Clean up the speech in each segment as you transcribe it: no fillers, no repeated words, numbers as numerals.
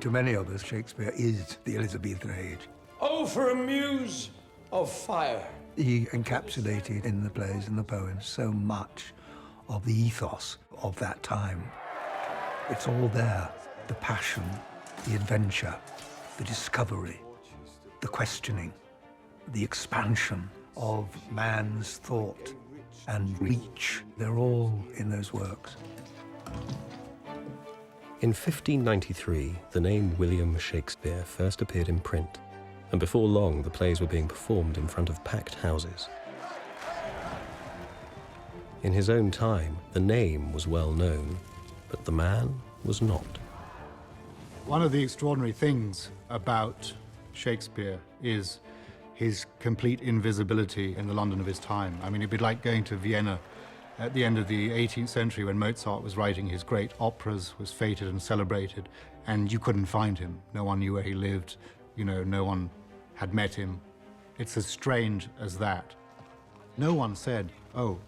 To many of us, Shakespeare is the Elizabethan age. Oh, for a muse of fire. He encapsulated in the plays and the poems so much of the ethos of that time. It's all there. The passion, the adventure, the discovery, the questioning, the expansion of man's thought and reach. They're all in those works. In 1593, the name William Shakespeare first appeared in print, and before long the plays were being performed in front of packed houses. In his own time, the name was well known, but the man was not. One of the extraordinary things about Shakespeare is his complete invisibility in the London of his time. I mean, it'd be like going to Vienna at the end of the 18th century when Mozart was writing his great operas, was feted and celebrated, and you couldn't find him. No one knew where he lived, you know, no one had met him. It's as strange as that. No one said, oh,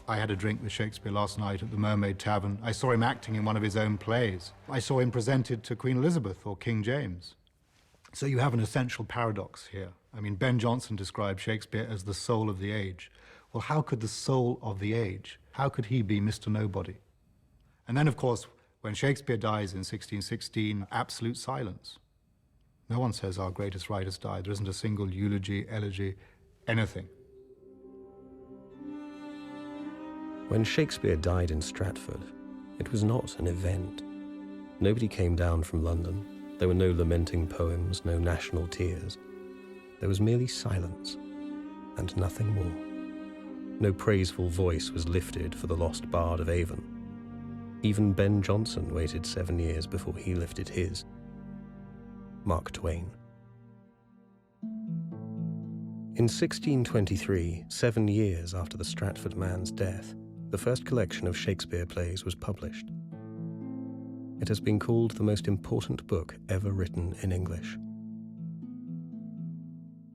I had a drink with Shakespeare last night at the Mermaid Tavern. I saw him acting in one of his own plays. I saw him presented to Queen Elizabeth or King James. So you have an essential paradox here. I mean, Ben Jonson described Shakespeare as the soul of the age. Well, how could the soul of the age, how could he be Mr. Nobody? And then, of course, when Shakespeare dies in 1616, absolute silence. No one says our greatest writers died. There isn't a single eulogy, elegy, anything. When Shakespeare died in Stratford, it was not an event. Nobody came down from London. There were no lamenting poems, no national tears. There was merely silence, and nothing more. No praiseful voice was lifted for the lost bard of Avon. Even Ben Jonson waited 7 years before he lifted his. Mark Twain. In 1623, 7 years after the Stratford man's death, the first collection of Shakespeare plays was published. It has been called the most important book ever written in English.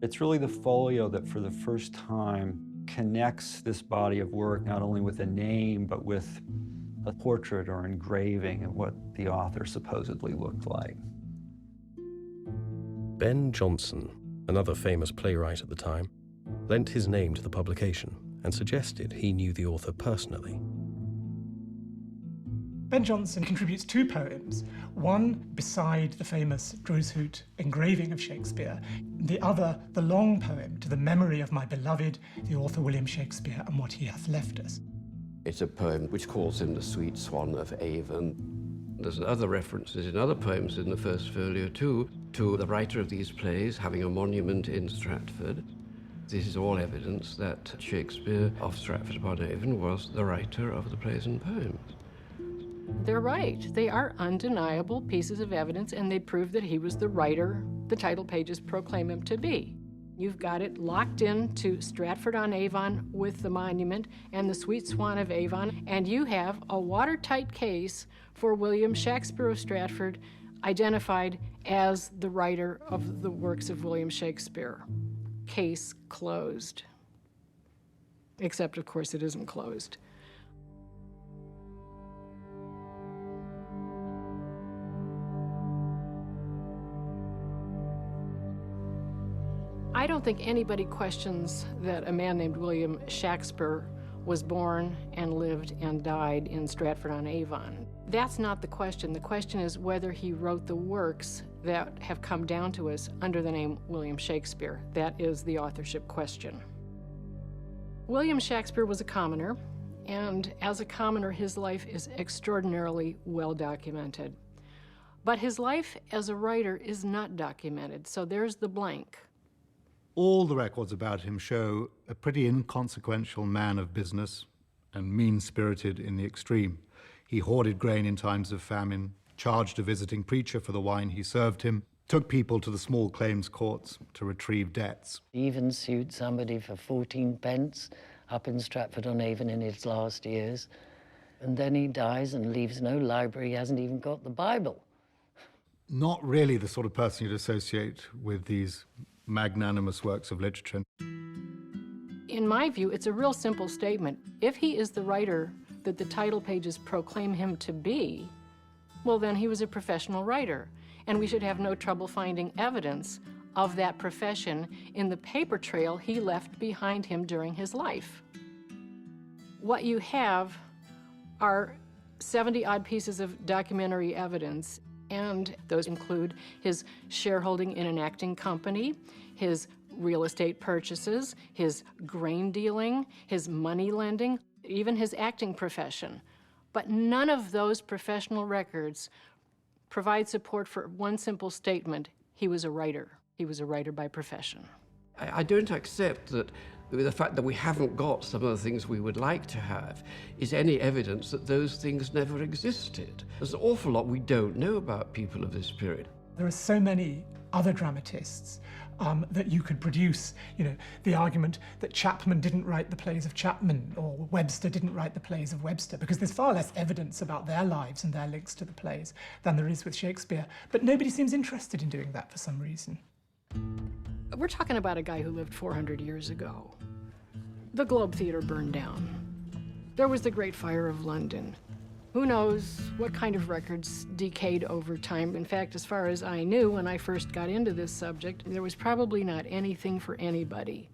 It's really the Folio that for the first time connects this body of work not only with a name, but with a portrait or engraving of what the author supposedly looked like. Ben Jonson, another famous playwright at the time, lent his name to the publication and suggested he knew the author personally. Ben Jonson contributes 2 poems, one beside the famous Droeshout engraving of Shakespeare, the other the long poem to the memory of my beloved, the author William Shakespeare, and what he hath left us. It's a poem which calls him the sweet swan of Avon. There's other references in other poems in the first folio too, to the writer of these plays having a monument in Stratford. This is all evidence that Shakespeare of Stratford upon Avon was the writer of the plays and poems. They're right. They are undeniable pieces of evidence, and they prove that he was the writer the title pages proclaim him to be. You've got it locked into Stratford-on-Avon with the monument and the Sweet Swan of Avon, and you have a watertight case for William Shakespeare of Stratford, identified as the writer of the works of William Shakespeare. Case closed. Except, of course, it isn't closed. I don't think anybody questions that a man named William Shakespeare was born and lived and died in Stratford-on-Avon. That's not the question. The question is whether he wrote the works that have come down to us under the name William Shakespeare. That is the authorship question. William Shakespeare was a commoner, and as a commoner, his life is extraordinarily well documented. But his life as a writer is not documented, so there's the blank. All the records about him show a pretty inconsequential man of business and mean-spirited in the extreme. He hoarded grain in times of famine, charged a visiting preacher for the wine he served him, took people to the small claims courts to retrieve debts. He even sued somebody for 14 pence up in Stratford-on-Avon in his last years. And then he dies and leaves no library. He hasn't even got the Bible. Not really the sort of person you'd associate with these magnanimous works of literature. In my view, it's a real simple statement. If he is the writer that the title pages proclaim him to be, well, then he was a professional writer. and we should have no trouble finding evidence of that profession in the paper trail he left behind him during his life. What you have are 70-odd pieces of documentary evidence, and those include his shareholding in an acting company, his real estate purchases, his grain dealing, his money lending, even his acting profession. But none of those professional records provide support for one simple statement: he was a writer. He was a writer by profession. I don't accept that the fact that we haven't got some of the things we would like to have is any evidence that those things never existed. There's an awful lot we don't know about people of this period. There are so many other dramatists that you could produce. You know, the argument that Chapman didn't write the plays of Chapman, or Webster didn't write the plays of Webster, because there's far less evidence about their lives and their links to the plays than there is with Shakespeare. But nobody seems interested in doing that for some reason. We're talking about a guy who lived 400 years ago. The Globe Theatre burned down. There was the Great Fire of London. Who knows what kind of records decayed over time. In fact, as far as I knew when I first got into this subject, there was probably not anything for anybody.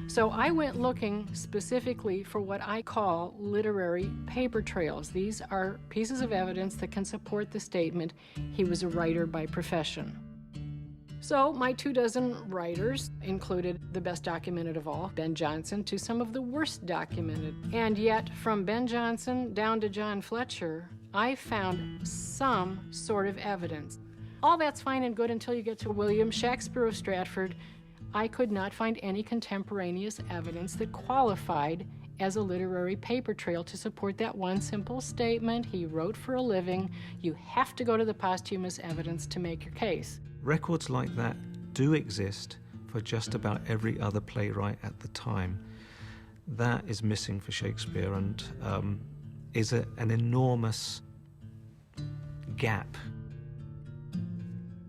So I went looking specifically for what I call literary paper trails. These are pieces of evidence that can support the statement, he was a writer by profession. So my 24 writers included the best documented of all, Ben Jonson, to some of the worst documented. And yet, from Ben Jonson down to John Fletcher, I found some sort of evidence. All that's fine and good until you get to William Shakespeare of Stratford. I could not find any contemporaneous evidence that qualified as a literary paper trail to support that one simple statement: he wrote for a living. You have to go to the posthumous evidence to make your case. Records like that do exist for just about every other playwright at the time. That is missing for Shakespeare, and is an enormous gap.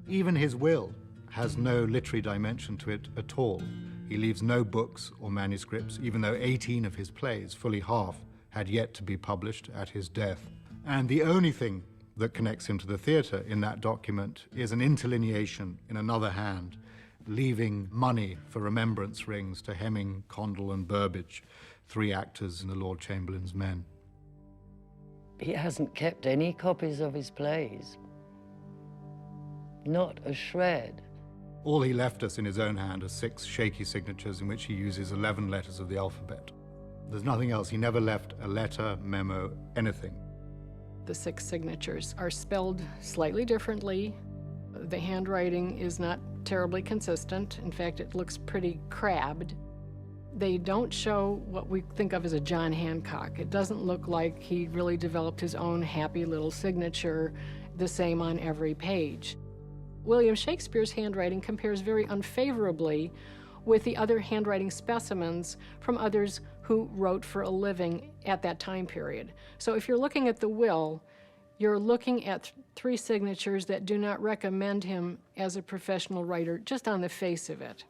Even his will has no literary dimension to it at all. He leaves no books or manuscripts, even though 18 of his plays, fully half, had yet to be published at his death. And the only thing that connects him to the theatre in that document is an interlineation in another hand, leaving money for remembrance rings to Hemming, Condell and Burbage, 3 actors in the Lord Chamberlain's Men. He hasn't kept any copies of his plays. Not a shred. All he left us in his own hand are 6 shaky signatures in which he uses 11 letters of the alphabet. There's nothing else. He never left a letter, memo, anything. The 6 signatures are spelled slightly differently. The handwriting is not terribly consistent. In fact, it looks pretty crabbed. They don't show what we think of as a John Hancock. It doesn't look like he really developed his own happy little signature, the same on every page. William Shakespeare's handwriting compares very unfavorably with the other handwriting specimens from others who wrote for a living at that time period. So if you're looking at the will, you're looking at 3 signatures that do not recommend him as a professional writer, just on the face of it.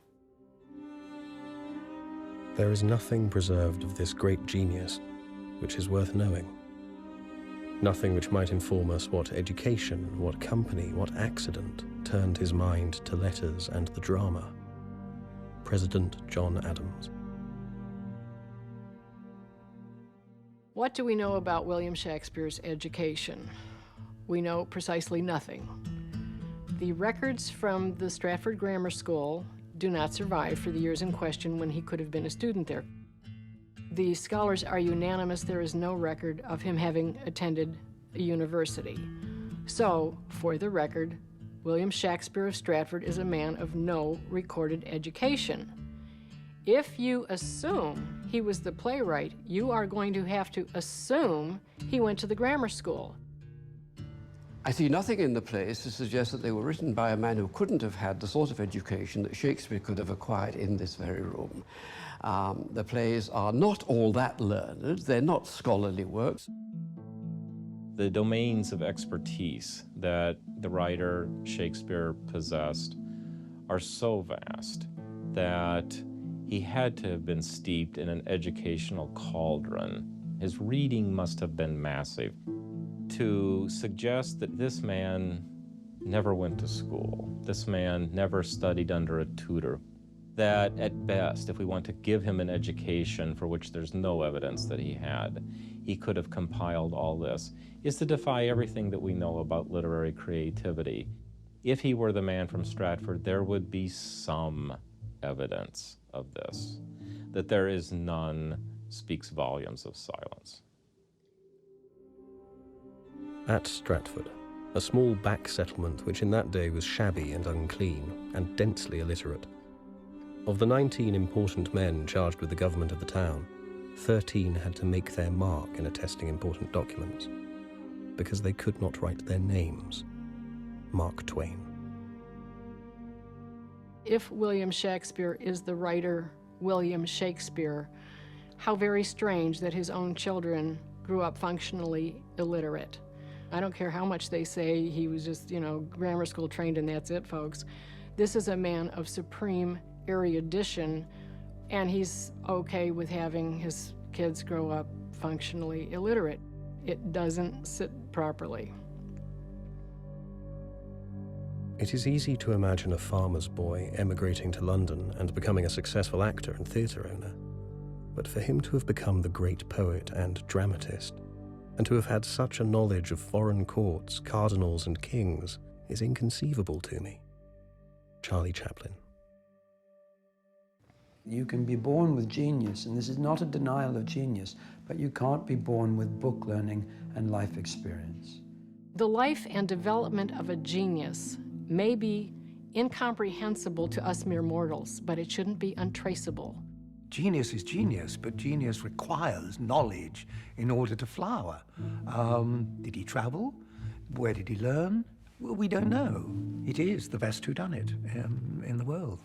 There is nothing preserved of this great genius which is worth knowing. Nothing which might inform us what education, what company, what accident turned his mind to letters and the drama. President John Adams. What do we know about William Shakespeare's education? We know precisely nothing. The records from the Stratford Grammar School do not survive for the years in question when he could have been a student there. The scholars are unanimous there is no record of him having attended a university. So, for the record, William Shakespeare of Stratford is a man of no recorded education. If you assume he was the playwright, you are going to have to assume he went to the grammar school. I see nothing in the plays to suggest that they were written by a man who couldn't have had the sort of education that Shakespeare could have acquired in this very room. The plays are not all that learned. They're not scholarly works. The domains of expertise that the writer Shakespeare possessed are so vast that he had to have been steeped in an educational cauldron. His reading must have been massive. To suggest that this man never went to school. This man never studied under a tutor. That at best, if we want to give him an education for which there's no evidence that he could have compiled all this, is to defy everything that we know about literary creativity. If he were the man from Stratford, there would be some evidence of this. That there is none speaks volumes of silence. At Stratford, a small back settlement which in that day was shabby and unclean and densely illiterate. Of the 19 important men charged with the government of the town, 13 had to make their mark in attesting important documents, because they could not write their names. Mark Twain. If William Shakespeare is the writer William Shakespeare, how very strange that his own children grew up functionally illiterate. I don't care how much they say he was just, grammar school trained and that's it, folks. This is a man of supreme erudition, and he's okay with having his kids grow up functionally illiterate. It doesn't sit properly. It is easy to imagine a farmer's boy emigrating to London and becoming a successful actor and theatre owner. But for him to have become the great poet and dramatist, and to have had such a knowledge of foreign courts, cardinals and kings, is inconceivable to me. Charlie Chaplin. You can be born with genius, and this is not a denial of genius, but you can't be born with book learning and life experience. The life and development of a genius may be incomprehensible to us mere mortals, but it shouldn't be untraceable. Genius is genius, but genius requires knowledge in order to flower. Did he travel? Where did he learn? Well, we don't know. It is the best who'dunit in the world.